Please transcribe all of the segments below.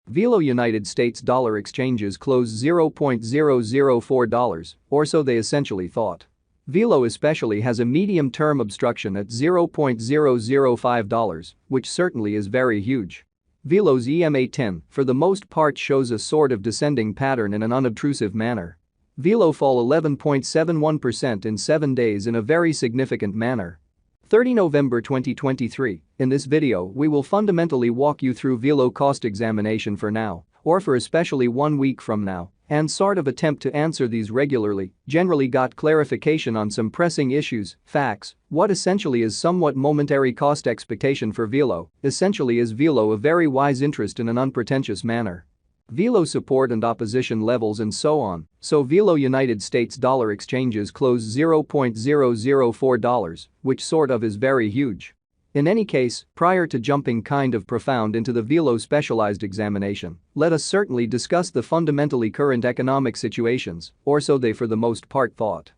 Velo United States dollar exchanges closed $0.004, or so they essentially thought. Velo especially has a medium-term obstruction at $0.005, which certainly is very huge. Velo's EMA10, for the most part, shows a sort of descending pattern in an unobtrusive manner. Velo fall 11.71% in 7 days in a very significant manner. 30 November 2023, in this video we will fundamentally walk you through Velo cost examination for now, or for especially 1 week from now, and sort of attempt to answer these regularly, generally got clarification on some pressing issues, facts, what essentially is somewhat momentary cost expectation for Velo, essentially is Velo a very wise interest in an unpretentious manner. Velo support and opposition levels and so on, so Velo United States dollar exchanges closed $0.004, which sort of is very huge. In any case, prior to jumping kind of profound into the Velo specialized examination, let us certainly discuss the fundamentally current economic situations, or so they for the most part thought.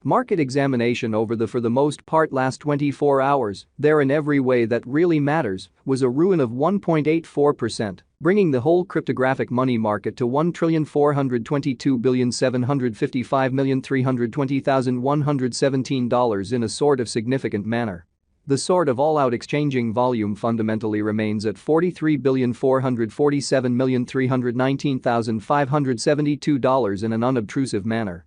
Market examination over the for the most part last 24 hours, there in every way that really matters, was a ruin of 1.84%, bringing the whole cryptographic money market to $1,422,755,320,117 in a sort of significant manner. The sort of all-out exchanging volume fundamentally remains at $43,447,319,572 in an unobtrusive manner.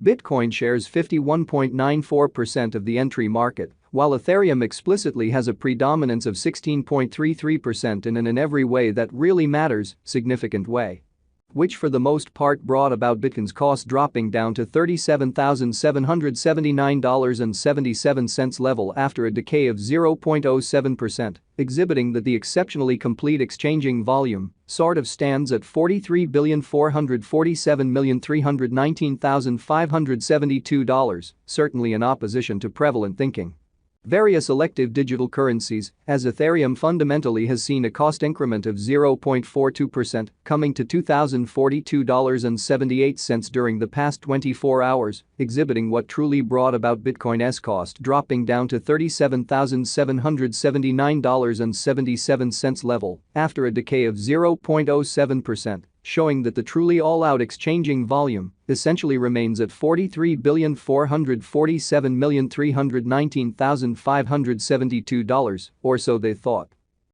Bitcoin shares 51.94% of the entry market, while Ethereum explicitly has a predominance of 16.33% in an in every way that really matters, significant way. Which for the most part brought about Bitcoin's cost dropping down to $37,779.77 level after a decay of 0.07%, exhibiting that the exceptionally complete exchanging volume sort of stands at $43,447,319,572, certainly in opposition to prevalent thinking. Various elective digital currencies, as Ethereum fundamentally has seen a cost increment of 0.42%, coming to $2,042.78 during the past 24 hours, exhibiting what truly brought about Bitcoin's cost dropping down to $37,779.77 level after a decay of 0.07%. Showing that the truly all-out exchanging volume essentially remains at $43,447,319,572, or so they thought.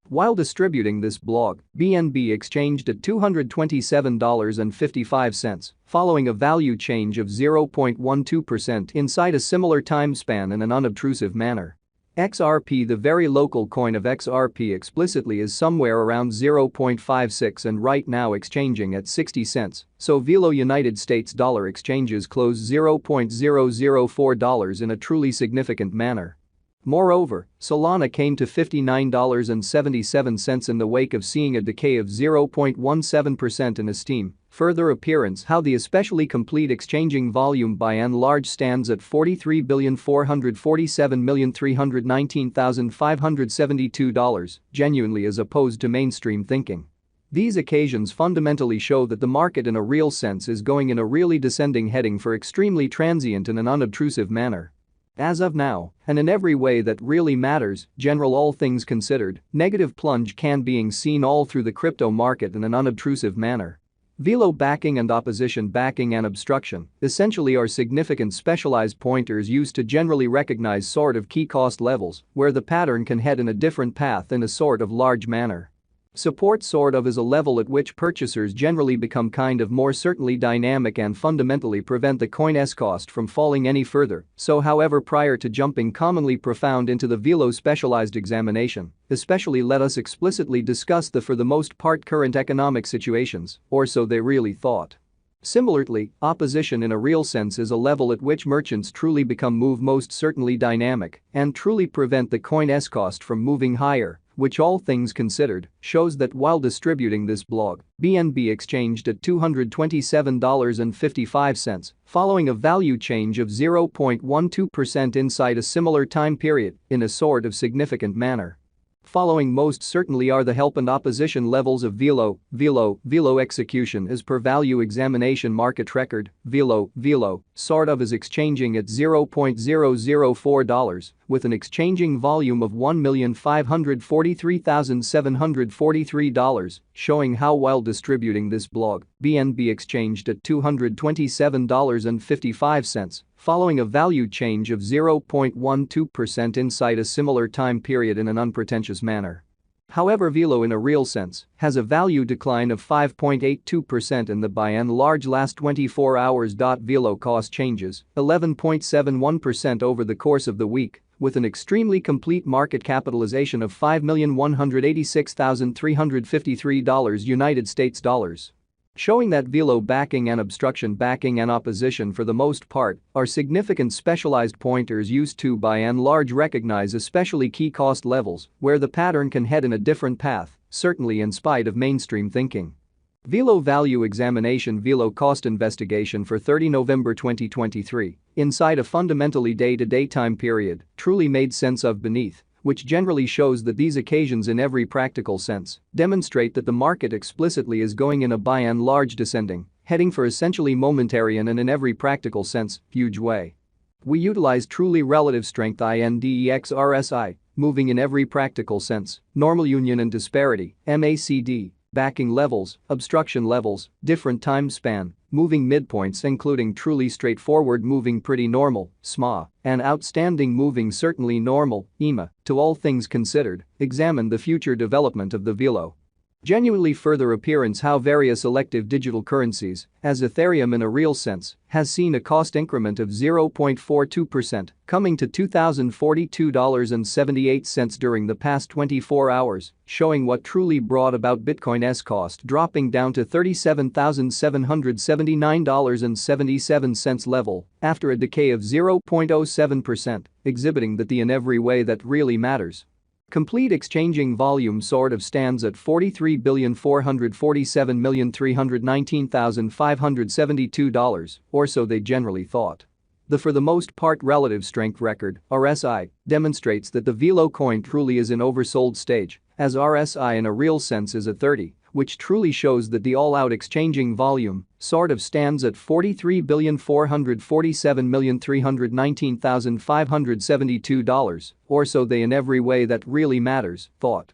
While distributing this blog, BNB exchanged at $227.55, following a value change of 0.12% inside a similar time span in an unobtrusive manner. XRP, the very local coin of XRP, explicitly is somewhere around 0.56 and right now exchanging at 60 cents, so Velo United States dollar exchanges closed $0.004 in a truly significant manner. Moreover, Solana came to $59.77 in the wake of seeing a decay of 0.17% in esteem. Further appearance how the especially complete exchanging volume by and large stands at $43,447,319,572, genuinely as opposed to mainstream thinking. These occasions fundamentally show that the market in a real sense is going in a really descending heading for extremely transient in an unobtrusive manner. As of now, and in every way that really matters, general all things considered, negative plunge can being seen all through the crypto market in an unobtrusive manner. Velo backing and opposition backing and obstruction essentially are significant specialized pointers used to generally recognize sort of key cost levels where the pattern can head in a different path in a sort of large manner. Support sort of is a level at which purchasers generally become kind of more certainly dynamic and fundamentally prevent the coin's cost from falling any further. So however, prior to jumping commonly profound into the Velo specialized examination, especially let us explicitly discuss the for the most part current economic situations, or so they really thought. Similarly, opposition in a real sense is a level at which merchants truly become most certainly dynamic and truly prevent the coin's cost from moving higher, which all things considered shows that while distributing this blog, BNB exchanged at $227.55, following a value change of 0.12% inside a similar time period in a sort of significant manner. Following most certainly are the help and opposition levels of Velo. Velo execution as per value examination market record. Velo sort of is exchanging at $0.004 with an exchanging volume of $1,543,743, showing how while distributing this blog, BNB exchanged at $227.55, following a value change of 0.12% inside a similar time period in an unpretentious manner. However, Velo in a real sense has a value decline of 5.82% in the by and large last 24 hours. Velo cost changes 11.71% over the course of the week, with an extremely complete market capitalization of $5,186,353 United States dollars. Showing that Velo backing and obstruction backing and opposition for the most part are significant specialized pointers used to by and large recognize especially key cost levels where the pattern can head in a different path, certainly in spite of mainstream thinking. Velo value examination. Velo cost investigation for 30 November 2023 inside a fundamentally day-to-day time period truly made sense of beneath, which generally shows that these occasions in every practical sense demonstrate that the market explicitly is going in a by and large descending, heading for essentially momentary and in every practical sense, huge way. We utilize truly relative strength index RSI, moving in every practical sense, normal union and disparity, MACD, backing levels, obstruction levels, different time span, moving midpoints including truly straightforward moving pretty normal, SMA, and outstanding moving certainly normal, EMA, to all things considered, examine the future development of the Velo. Genuinely further appearance how various elective digital currencies, as Ethereum in a real sense, has seen a cost increment of 0.42%, coming to $2,042.78 during the past 24 hours, showing what truly brought about Bitcoin's cost dropping down to $37,779.77 level after a decay of 0.07%, exhibiting that in every way that really matters. Complete exchanging volume sort of stands at $43,447,319,572, or so they generally thought. The for the most part relative strength record, RSI, demonstrates that the Velo coin truly is in oversold stage, as RSI in a real sense is at 30, which truly shows that the all-out exchanging volume sort of stands at $43,447,319,572, or so they in every way that really matters, thought.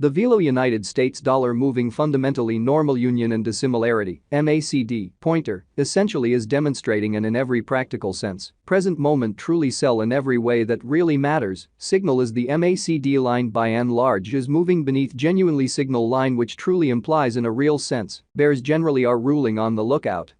The Velo United States dollar moving fundamentally normal union and dissimilarity, MACD, pointer, essentially is demonstrating an in every practical sense, present moment truly sell in every way that really matters, signal is the MACD line by and large is moving beneath genuinely signal line which truly implies in a real sense, bears generally are ruling on the lookout.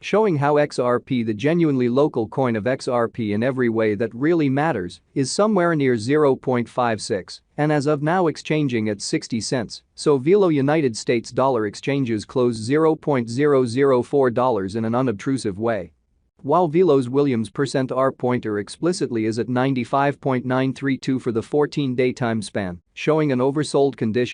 Showing how XRP, the genuinely local coin of XRP in every way that really matters, is somewhere near 0.56 and as of now exchanging at 60 cents, so Velo United States dollar exchanges close $0.004 in an unobtrusive way. While Velo's Williams %R pointer explicitly is at 95.932 for the 14-day time span, showing an oversold condition.